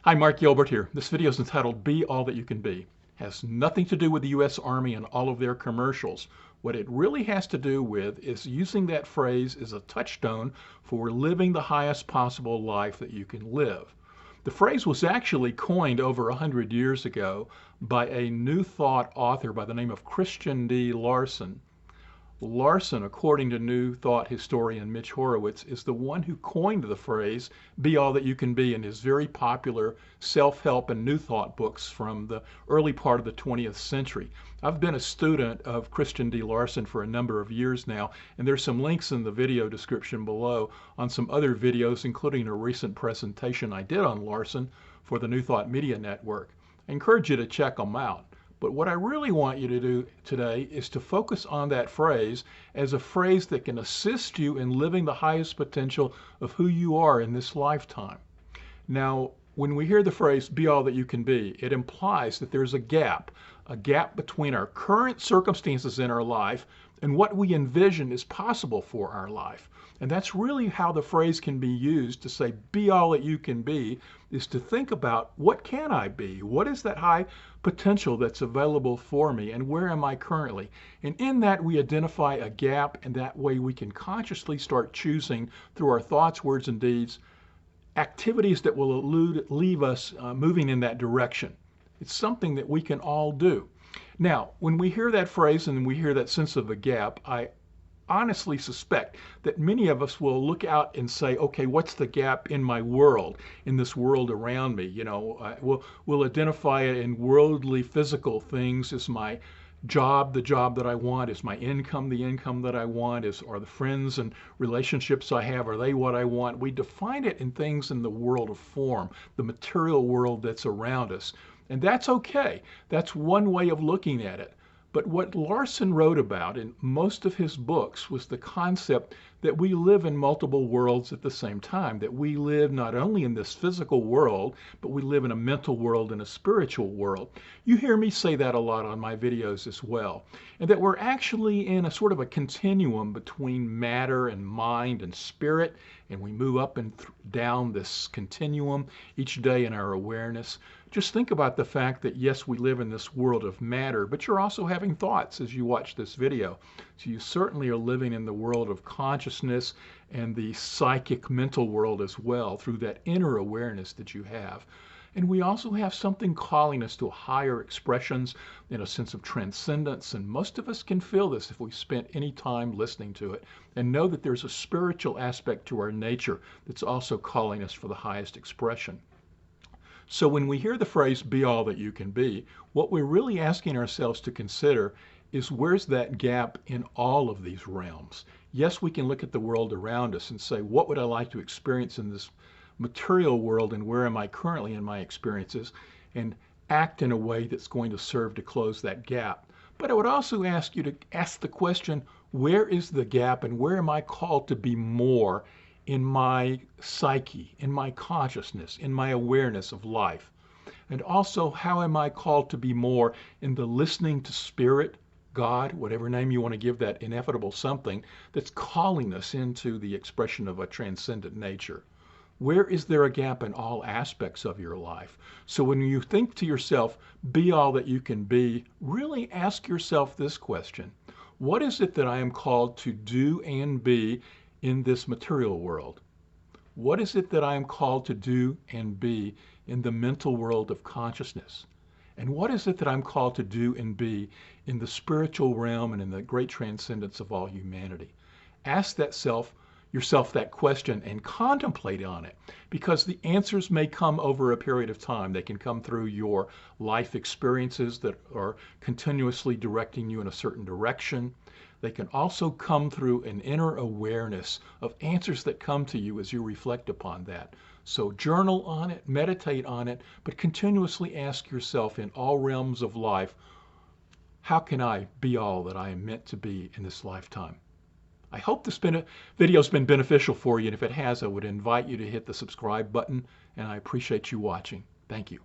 Hi, Mark Gilbert here. This video is entitled Be All That You Can Be. It has nothing to do with the U.S. Army and all of their commercials. What it really has to do with is using that phrase as a touchstone for living the highest possible life that you can live. The phrase was actually coined over 100 years ago by a New Thought author by the name of Christian D. Larson. Larson, according to New Thought historian Mitch Horowitz, is the one who coined the phrase, be all that you can be, in his very popular self-help and New Thought books from the early part of the 20th century. I've been a student of Christian D. Larson for a number of years now, and there's some links in the video description below on some other videos, including a recent presentation I did on Larson for the New Thought Media Network. I encourage you to check them out. But what I really want you to do today is to focus on that phrase as a phrase that can assist you in living the highest potential of who you are in this lifetime. Now, when we hear the phrase, be all that you can be, it implies that there's a gap between our current circumstances in our life and what we envision is possible for our life. And that's really how the phrase can be used to say, be all that you can be, is to think about what can I be? What is that high potential that's available for me, and where am I currently? And in that, we identify a gap, and that way we can consciously start choosing through our thoughts, words, and deeds activities that will leave us moving in that direction. It's something that we can all do. Now, when we hear that phrase and we hear that sense of a gap, I honestly suspect that many of us will look out and say, okay, what's the gap in my world, in this world around me? We'll identify it in worldly, physical things. Is my job the job that I want? Is my income the income that I want? Are the friends and relationships I have, are they what I want? We define it in things in the world of form, the material world that's around us. And that's okay. That's one way of looking at it. But what Larson wrote about in most of his books was the concept that we live in multiple worlds at the same time, that we live not only in this physical world, but we live in a mental world and a spiritual world. You hear me say that a lot on my videos as well. And that we're actually in a sort of a continuum between matter and mind and spirit, and we move up and down this continuum each day in our awareness. Just think about the fact that, yes, we live in this world of matter, but you're also having thoughts as you watch this video. So you certainly are living in the world of consciousness and the psychic mental world as well through that inner awareness that you have. And we also have something calling us to higher expressions in a sense of transcendence. And most of us can feel this if we spent any time listening to it and know that there's a spiritual aspect to our nature that's also calling us for the highest expression. So when we hear the phrase, be all that you can be, what we're really asking ourselves to consider is, where's that gap in all of these realms? Yes, we can look at the world around us and say, what would I like to experience in this material world, and where am I currently in my experiences, and act in a way that's going to serve to close that gap. But I would also ask you to ask the question, where is the gap, and where am I called to be more in my psyche, in my consciousness, in my awareness of life? And also, how am I called to be more in the listening to Spirit, God, whatever name you want to give that ineffable something that's calling us into the expression of a transcendent nature? Where is there a gap in all aspects of your life? So when you think to yourself, be all that you can be, really ask yourself this question. What is it that I am called to do and be in this material world? What is it that I am called to do and be in the mental world of consciousness? And what is it that I'm called to do and be in the spiritual realm and in the great transcendence of all humanity? Ask yourself that question and contemplate on it, because the answers may come over a period of time. They can come through your life experiences that are continuously directing you in a certain direction. They can also come through an inner awareness of answers that come to you as you reflect upon that. So journal on it, meditate on it, but continuously ask yourself in all realms of life, how can I be all that I am meant to be in this lifetime? I hope this video's been beneficial for you, and if it has, I would invite you to hit the subscribe button, and I appreciate you watching. Thank you.